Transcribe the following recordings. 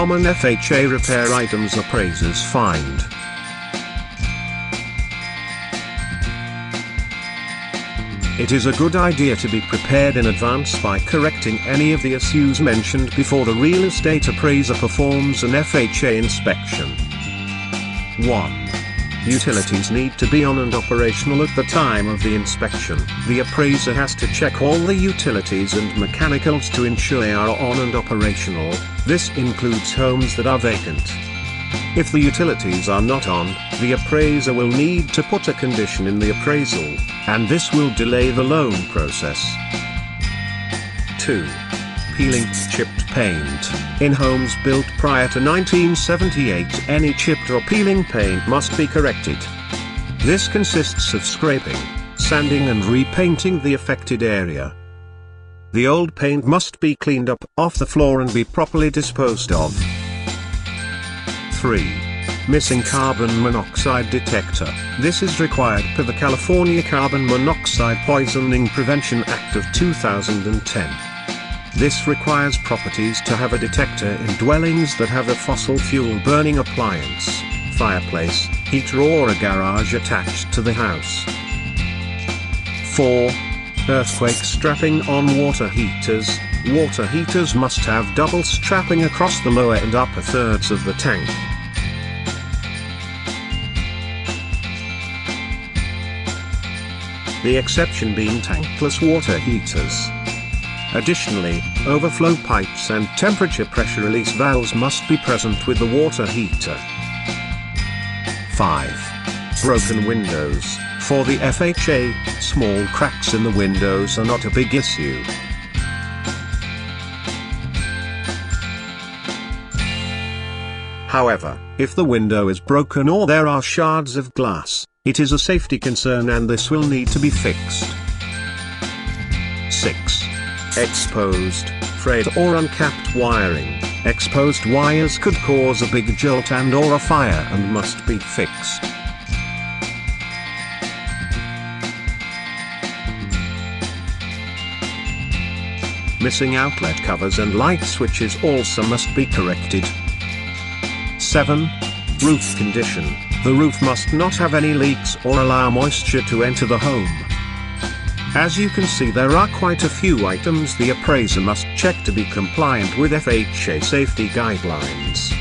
common FHA repair items appraisers find. It is a good idea to be prepared in advance by correcting any of the issues mentioned before the real estate appraiser performs an FHA inspection. 1. Utilities need to be on and operational at the time of the inspection. The appraiser has to check all the utilities and mechanicals to ensure they are on and operational. This includes homes that are vacant. If the utilities are not on, the appraiser will need to put a condition in the appraisal, and this will delay the loan process. 2. Peeling chipped paint. In homes built prior to 1978, any chipped or peeling paint must be corrected. This consists of scraping, sanding and repainting the affected area. The old paint must be cleaned up off the floor and be properly disposed of. 3. Missing carbon monoxide detector. This is required per the California Carbon Monoxide Poisoning Prevention Act of 2010. This requires properties to have a detector in dwellings that have a fossil fuel burning appliance, fireplace, heater or a garage attached to the house. 4. Earthquake strapping on water heaters. Water heaters must have double strapping across the lower and upper thirds of the tank. The exception being tankless water heaters. Additionally, overflow pipes and temperature pressure release valves must be present with the water heater. 5. Broken windows. For the FHA, small cracks in the windows are not a big issue. However, if the window is broken or there are shards of glass, it is a safety concern and this will need to be fixed. 6. Exposed, frayed or uncapped wiring. Exposed wires could cause a big jolt and or a fire and must be fixed. Missing outlet covers and light switches also must be corrected. 7. Roof condition. The roof must not have any leaks or allow moisture to enter the home. As you can see, there are quite a few items the appraiser must check to be compliant with FHA safety guidelines.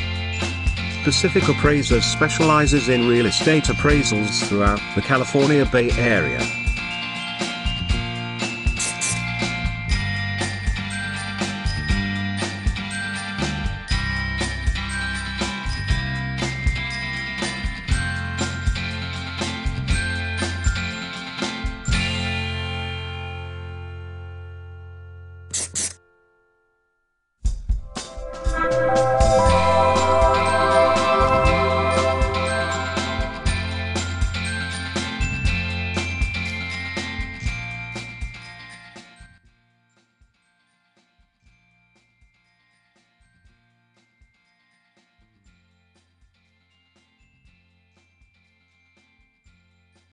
Pacific Appraisers specializes in real estate appraisals throughout the California Bay Area.